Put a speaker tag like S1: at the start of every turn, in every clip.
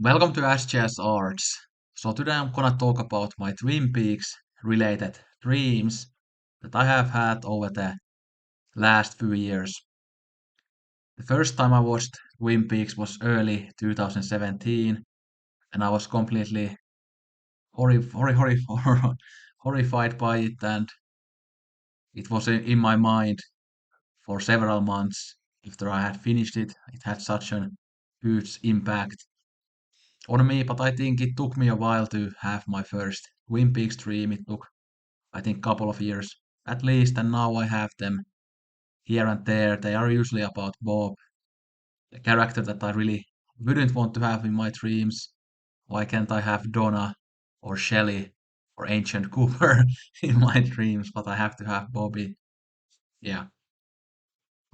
S1: Welcome to SJS Arts. So today I'm gonna talk about my Twin Peaks related dreams that I have had over the last few years. The first time I watched Twin Peaks was early 2017, and I was completely horrified by it, and it was in my mind for several months after I had finished it. It had such a huge impact on me, but I think it took me a while to have my first Twin Peaks dream. It took, I think, couple of years at least, and now I have them here and there. They are usually about Bob, the character that I really wouldn't want to have in my dreams. Why can't I have Donna or Shelley or Ancient Cooper in my dreams, but I have to have Bobby? Yeah.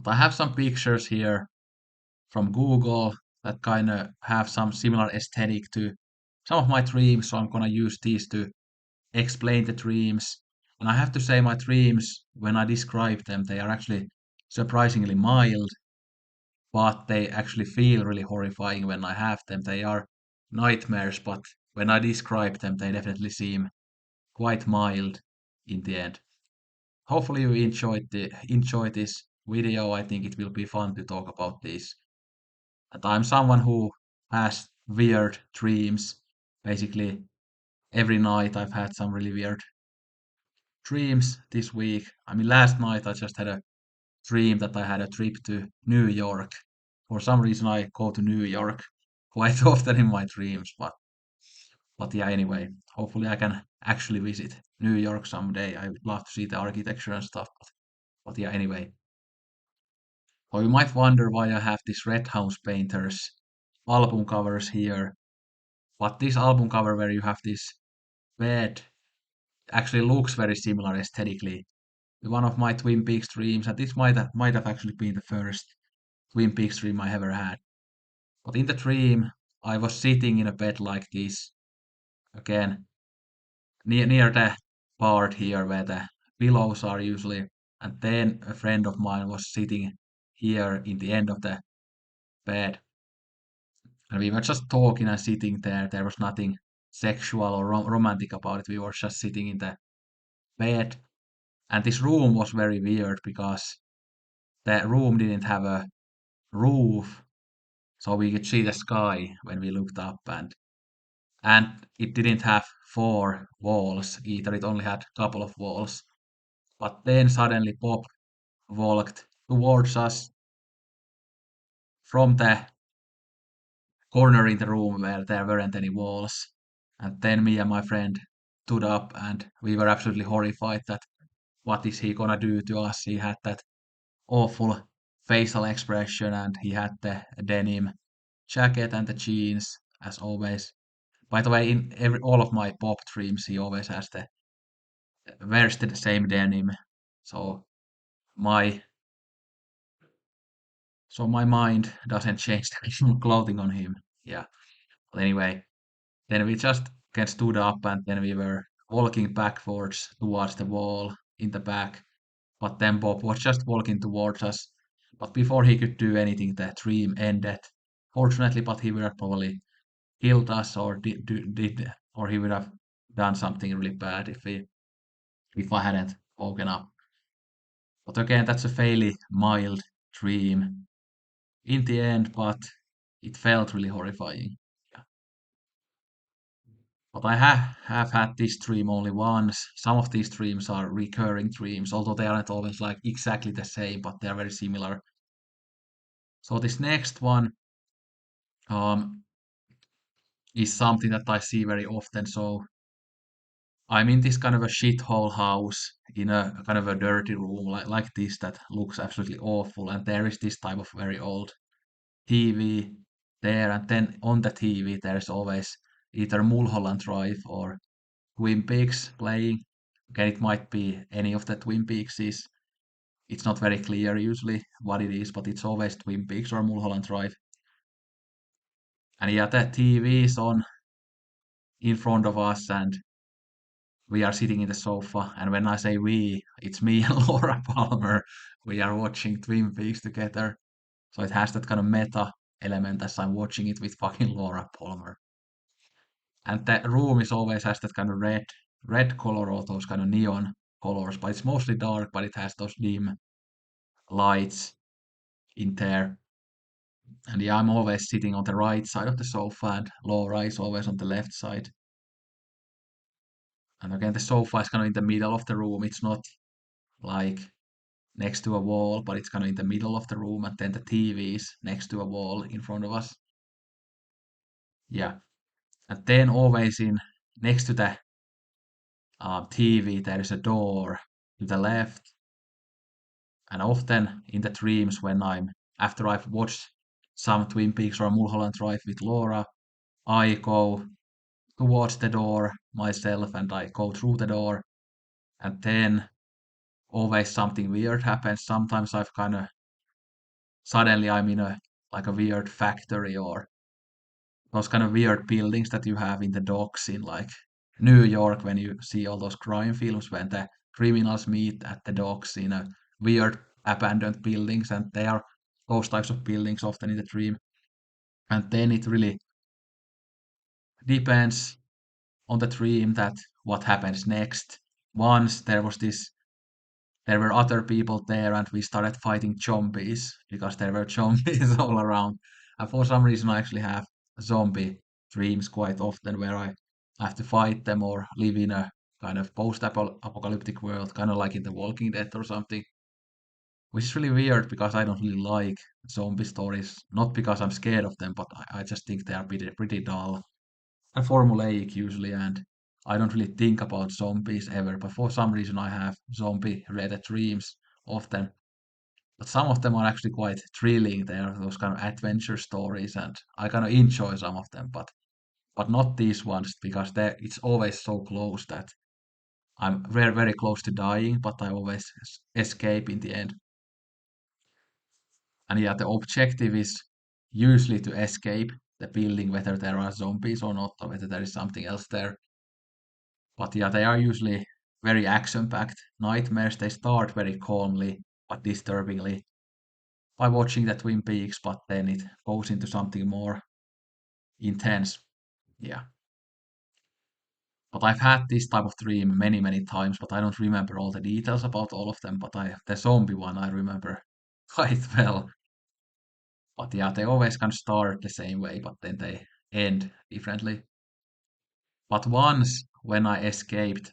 S1: But I have some pictures here from Google that kind of have some similar aesthetic to some of my dreams, so I'm gonna use these to explain the dreams. And I have to say, my dreams, when I describe them, they are actually surprisingly mild, but they actually feel really horrifying when I have them. They are nightmares, but when I describe them, they definitely seem quite mild in the end. Hopefully you enjoy this video. I think it will be fun to talk about this. And I'm someone who has weird dreams. Basically, every night I've had some really weird dreams this week. I mean, last night I just had a dream that I had a trip to New York. For some reason, I go to New York quite often in my dreams, but yeah, anyway, hopefully I can actually visit New York someday. I would love to see the architecture and stuff, but yeah, anyway. So you might wonder why I have this Red House Painters album covers here, but this album cover where you have this bed actually looks very similar aesthetically one of my Twin Peaks dreams, and this might have actually been the first Twin Peaks dream I ever had. But in the dream, I was sitting in a bed like this, again, near the part here where the pillows are usually, and then a friend of mine was sitting here in the end of the bed, and we were just talking and sitting there. There was nothing sexual or romantic about it. We were just sitting in the bed, and this room was very weird because the room didn't have a roof, so we could see the sky when we looked up, and it didn't have four walls either. It only had a couple of walls. But then suddenly Bob walked towards us from the corner in the room where there weren't any walls. And then me and my friend stood up, and we were absolutely horrified that what is he gonna do to us? He had that awful facial expression, and he had the denim jacket and the jeans as always. By the way, in every all of my pop dreams, he always has the wears the same denim. So my my mind doesn't change the clothing on him. Yeah. But anyway, then we just again stood up, and then we were walking backwards towards the wall in the back. But then Bob was just walking towards us. But before he could do anything, the dream ended. Fortunately, but he would have probably killed us, or or he would have done something really bad if I hadn't woken up. But again, that's a fairly mild dream in the end, but it felt really horrifying. Yeah. But I have had this dream only once. Some of these dreams are recurring dreams, although they aren't always like exactly the same, but they're very similar. So this next one um, is something that I see very often. So I'm in this kind of a shithole house in a kind of a dirty room like this that looks absolutely awful, and there is this type of very old TV there, and then on the TV there's always either Mulholland Drive or Twin Peaks playing. Okay, it might be any of the Twin Peakses. It's not very clear usually what it is, but it's always Twin Peaks or Mulholland Drive. And yeah, the TV is on in front of us, and we are sitting in the sofa. And when I say we, it's me and Laura Palmer. We are watching Twin Peaks together. So it has that kind of meta element as I'm watching it with fucking Laura Palmer. And the room is always has that kind of red color or those kind of neon colors, but it's mostly dark, but it has those dim lights in there. And yeah, I'm always sitting on the right side of the sofa, and Laura is always on the left side. And again, the sofa is kind of in the middle of the room. It's not like next to a wall, but it's kind of in the middle of the room, and then the TV is next to a wall in front of us. Yeah, and then always in next to the TV there is a door to the left, and often in the dreams when I'm after I've watched some Twin Peaks or Mulholland Drive with Laura, I go towards the door myself and I go through the door, and then always something weird happens. Sometimes I've kind of suddenly I'm in a like a weird factory or those kind of weird buildings that you have in the docks in like New York when you see all those crime films when the criminals meet at the docks in a weird abandoned buildings, and they are those types of buildings often in the dream. And then it really depends on the dream that what happens next. Once there were other people there and we started fighting zombies because there were zombies all around. And for some reason, I actually have zombie dreams quite often where I have to fight them or live in a kind of post-apocalyptic world, kind of like in The Walking Dead or something, which is really weird because I don't really like zombie stories. Not because I'm scared of them, but I just think they are pretty dull and formulaic usually, and I don't really think about zombies ever, but for some reason I have zombie-related dreams often. But some of them are actually quite thrilling. They are those kind of adventure stories, and I kind of enjoy some of them, but not these ones because it's always so close that I'm very close to dying, but I always escape in the end. And yeah, the objective is usually to escape the building, whether there are zombies or not, or whether there is something else there. But yeah, they are usually very action-packed nightmares. They start very calmly but disturbingly by watching the Twin Peaks, but then it goes into something more intense. Yeah. But I've had this type of dream many times, but I don't remember all the details about all of them. But the zombie one I remember quite well. But yeah, they always kind of start the same way, but then they end differently. But once when I escaped,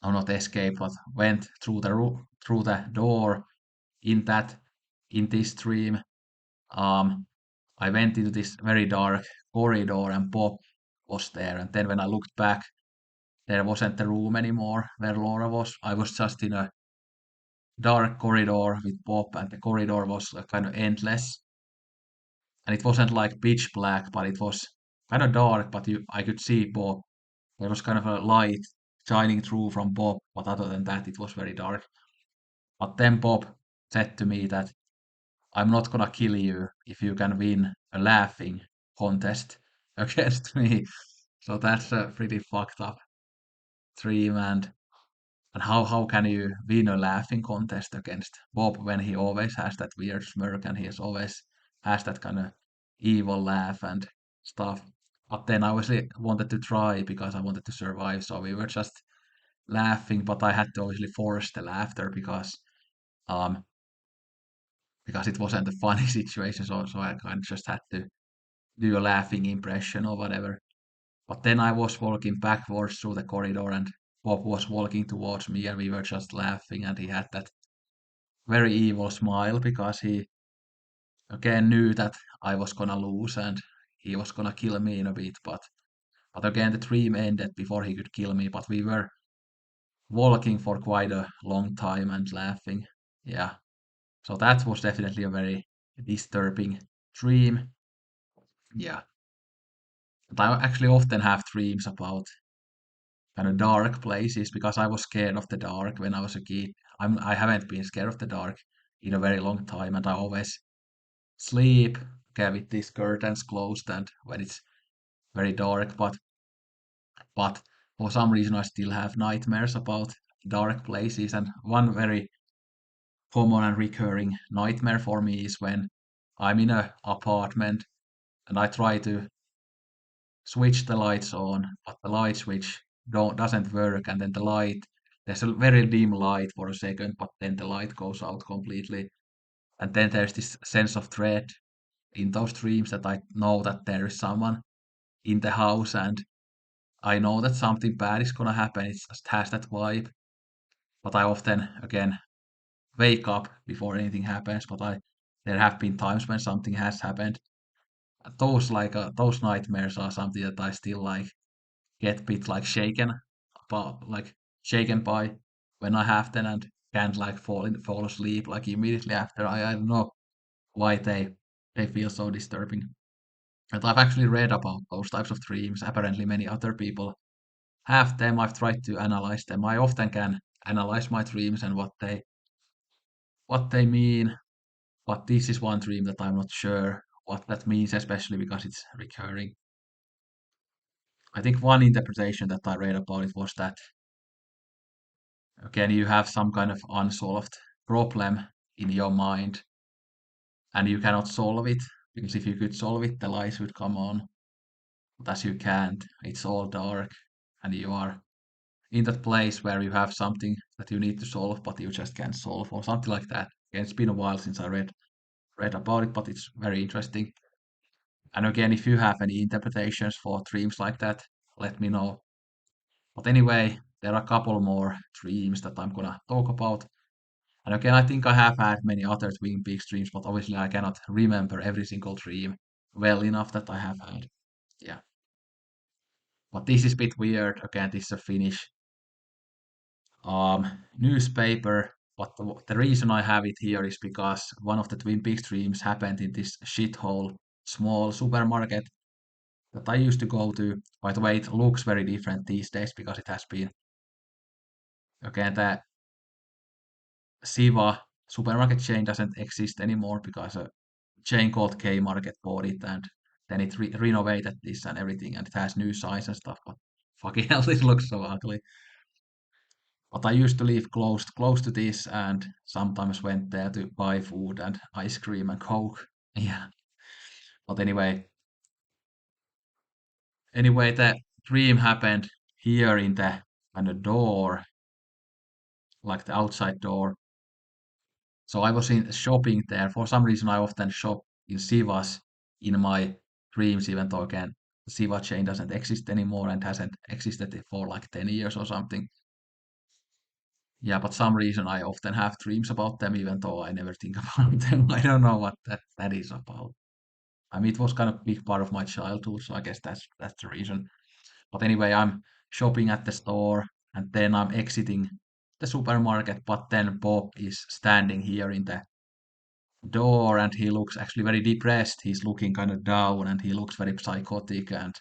S1: or not escaped, but went through through the door in that in this dream, um, I went into this very dark corridor and Bob was there. And then when I looked back, there wasn't the room anymore where Laura was. I was just in a dark corridor with Bob, and the corridor was kind of endless. And it wasn't like pitch black, but it was kind of dark. But I could see Bob. There was kind of a light shining through from Bob, but other than that, it was very dark. But then Bob said to me that I'm not gonna kill you if you can win a laughing contest against me. So that's a pretty fucked up dream. And how can you win a laughing contest against Bob when he always has that weird smirk and he always has that kind of evil laugh and stuff. But then I obviously wanted to try because I wanted to survive. So we were just laughing, but I had to obviously force the laughter um because it wasn't a funny situation. So I kind of just had to do a laughing impression or whatever. But then I was walking backwards through the corridor and Bob was walking towards me and we were just laughing, and he had that very evil smile because he again knew that I was gonna lose and he was gonna kill me in a bit. But again the dream ended before he could kill me, but we were walking for quite a long time and laughing. Yeah. So that was definitely a very disturbing dream. Yeah. But I actually often have dreams about kind of dark places because I was scared of the dark when I was a kid. I haven't been scared of the dark in a very long time, and I always sleep okay, with these curtains closed and when it's very dark. But for some reason I still have nightmares about dark places, and one very common and recurring nightmare for me is when I'm in a apartment and I try to switch the lights on, but the light switch doesn't work, and then there's a very dim light for a second, but then the light goes out completely. And then there's this sense of dread in those dreams that I know that there is someone in the house, and I know that something bad is gonna happen. It just has that vibe. But I often again wake up before anything happens. But I there have been times when something has happened. Those nightmares are something that I still like get a bit like shaken about, like shaken by when I have them and can't like fall asleep like immediately after. I don't know why they feel so disturbing. And I've actually read about those types of dreams. Apparently, many other people have them. I've tried to analyze them. I often can analyze my dreams and what they mean, but this is one dream that I'm not sure what that means, especially because it's recurring. I think one interpretation that I read about it was that again you have some kind of unsolved problem in your mind and you cannot solve it because if you could solve it, the lights would come on. But as you can't, it's all dark and you are in that place where you have something that you need to solve, but you just can't solve, or something like that. Again, it's been a while since I read about it, but it's very interesting. And again, if you have any interpretations for dreams like that, let me know. But anyway, there are a couple more dreams that I'm gonna talk about. And again, I think I have had many other Twin Peaks dreams, but obviously I cannot remember every single dream well enough that I have had. Yeah. But this is a bit weird. Again, this is a Finnish newspaper. But the reason I have it here is because one of the Twin Peaks dreams happened in this shithole small supermarket that I used to go to. By the way, it looks very different these days because it has been again the Siva supermarket chain doesn't exist anymore because a chain called K Market bought it and then it renovated this and everything and it has new signs and stuff. But fucking hell, this looks so ugly. But I used to live close to this and sometimes went there to buy food and ice cream and coke. Yeah. But anyway, the dream happened here in the kind of door, like the outside door. So I was in shopping there. For some reason, I often shop in Sivas in my dreams, even though again, the Siva chain doesn't exist anymore and hasn't existed for like 10 years or something. Yeah, but some reason I often have dreams about them, even though I never think about them. I don't know what that is about. I mean, it was kind of big part of my childhood, so I guess that's the reason. But anyway, I'm shopping at the store and then I'm exiting the supermarket, but then Bob is standing here in the door and he looks actually very depressed. He's looking kind of down and he looks very psychotic and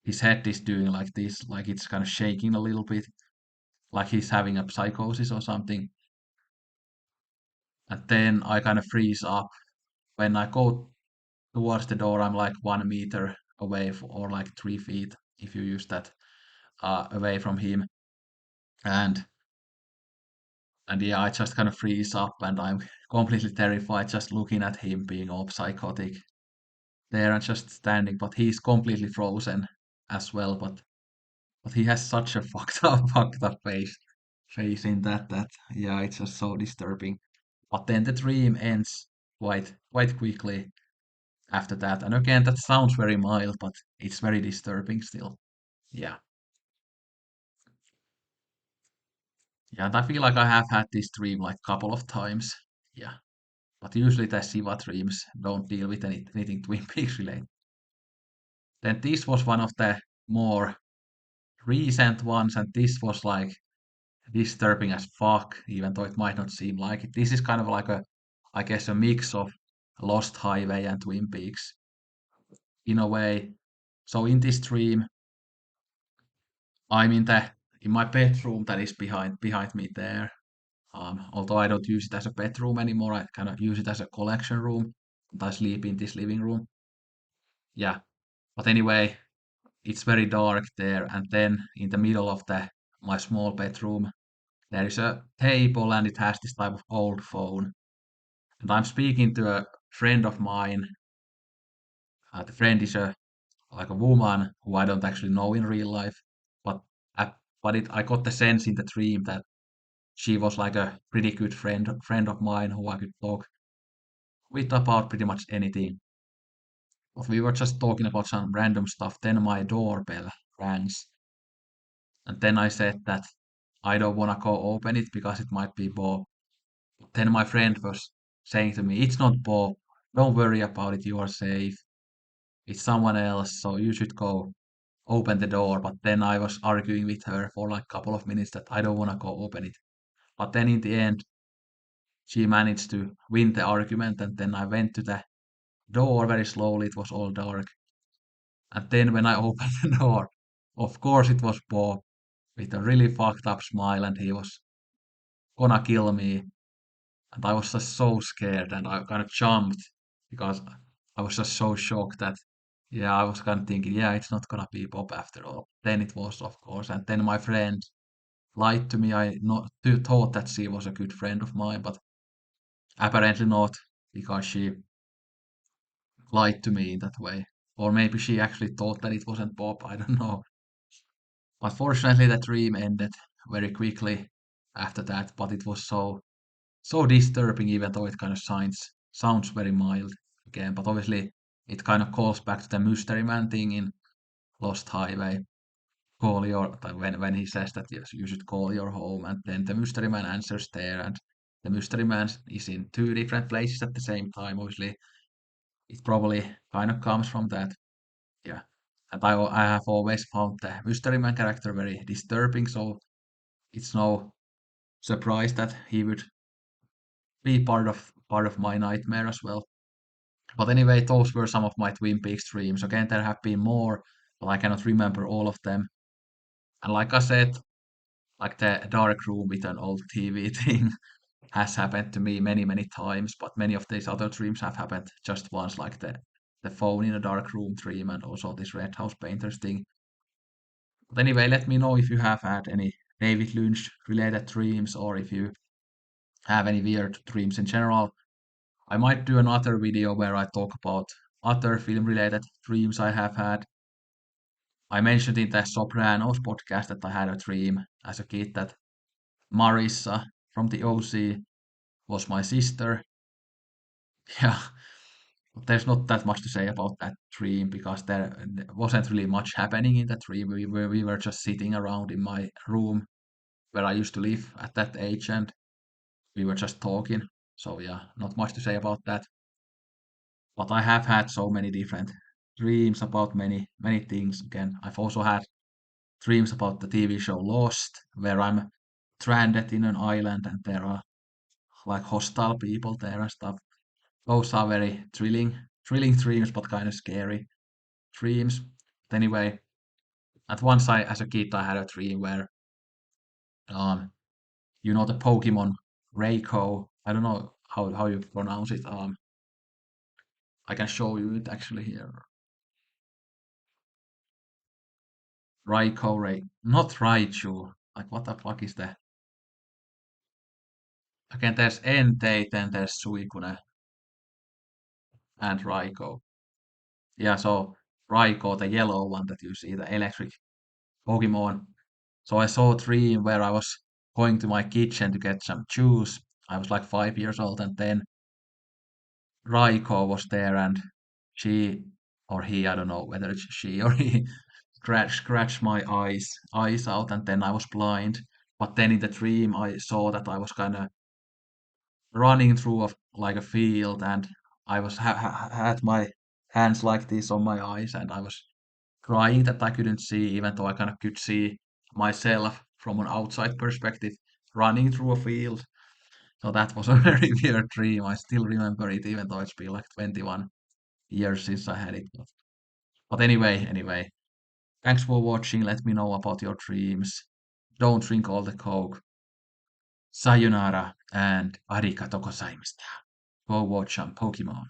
S1: his head is doing like this, like it's kind of shaking a little bit, like he's having a psychosis or something. And then I kind of freeze up. When I go towards the door, I'm like 1 meter away or like 3 feet if you use that away from him. And and yeah, I just kind of freeze up and I'm completely terrified just looking at him being all psychotic there and just standing, but he's completely frozen as well. But he has such a fucked up face in that yeah, it's just so disturbing. But then the dream ends quite quickly after that. And again, that sounds very mild, but it's very disturbing still. Yeah. Yeah, and I feel like I have had this dream like a couple of times. Yeah. But usually the Siva dreams don't deal with anything Twin Peaks related. Then this was one of the more recent ones, and this was like disturbing as fuck, even though it might not seem like it. This is kind of like I guess, a mix of Lost Highway and Twin Peaks in a way. So in this dream, I'm in my bedroom that is behind me there. Although I don't use it as a bedroom anymore, I kind of use it as a collection room. And I sleep in this living room. Yeah, but anyway, it's very dark there, and then in the middle of the my small bedroom, there is a table, and it has this type of old phone. And I'm speaking to a friend of mine. The friend is a like a woman who I don't actually know in real life, but I got the sense in the dream that she was like a pretty good friend of mine who I could talk with about pretty much anything. But we were just talking about some random stuff. Then my doorbell rings, and then I said that I don't wanna go open it because it might be Bob. Then my friend was saying to me, "It's not Bob. Don't worry about it. You are safe. It's someone else, so you should go open the door." But then I was arguing with her for like a couple of minutes that I don't wanna go open it. But then in the end, she managed to win the argument, and then I went to the door very slowly. It was all dark. And then when I opened the door, of course it was Bob with a really fucked up smile, and he was gonna kill me. And I was just so scared, and I kind of jumped because I was just so shocked that, yeah, I was kind of thinking, yeah, it's not gonna be Bob after all. Then it was, of course. And then my friend lied to me. I not thought that she was a good friend of mine, but apparently not, because she lied to me in that way. Or maybe she actually thought that it wasn't Bob. I don't know. But fortunately, the dream ended very quickly after that. But it was so disturbing, even though it kind of sounds very mild again. But obviously, it kind of calls back to the Mystery Man thing in Lost Highway. Call your when he says that yes, you should call your home, and then the Mystery Man answers there, and the Mystery Man is in two different places at the same time. Obviously, it probably kind of comes from that. Yeah. And I have always found the Mystery Man character very disturbing, so it's no surprise that he would be part of my nightmare as well. But anyway, those were some of my Twin Peaks dreams. Again, there have been more, but I cannot remember all of them. And like I said, like the dark room with an old TV thing has happened to me many, many times, but many of these other dreams have happened just once, like the phone in a dark room dream and also this Red House Painters thing. But anyway, let me know if you have had any David Lynch related dreams or if you have any weird dreams in general. I might do another video where I talk about other film related dreams I have had. I mentioned in the Sopranos podcast that I had a dream as a kid that Marissa from the OC was my sister. Yeah, there's not that much to say about that dream because there wasn't really much happening in that dream. We were just sitting around in my room where I used to live at that age, and we were just talking. So yeah, not much to say about that. But I have had so many different dreams about many many things. Again, I've also had dreams about the TV show Lost, where I'm stranded in an island and there are like hostile people there and stuff. Those are very thrilling dreams, but kind of scary dreams. But anyway, at once as a kid, I had a dream where, um, the Pokemon Raikou. I don't know how you pronounce it. I can show you it actually here. Raikou, not Raichu. Like what the fuck is that? Again, there's Entei, then there's Suicune and Raikou. Yeah, so Raikou, the yellow one that you see, the electric Pokemon. So I saw a dream where I was going to my kitchen to get some juice. I was like 5 years old, and then Raikou was there, and she or he, I don't know whether it's she or he, scratched my eyes out, and then I was blind. But then in the dream, I saw that I was kind of running through like a field, and I was had my hands like this on my eyes, and I was crying that I couldn't see, even though I kind of could see myself from an outside perspective running through a field. So that was a very weird dream. I still remember it, even though it's been like 21 years since I had it. But anyway, thanks for watching. Let me know about your dreams. Don't drink all the coke. Sayonara and arigato gozaimashita. Go watch some Pokemon.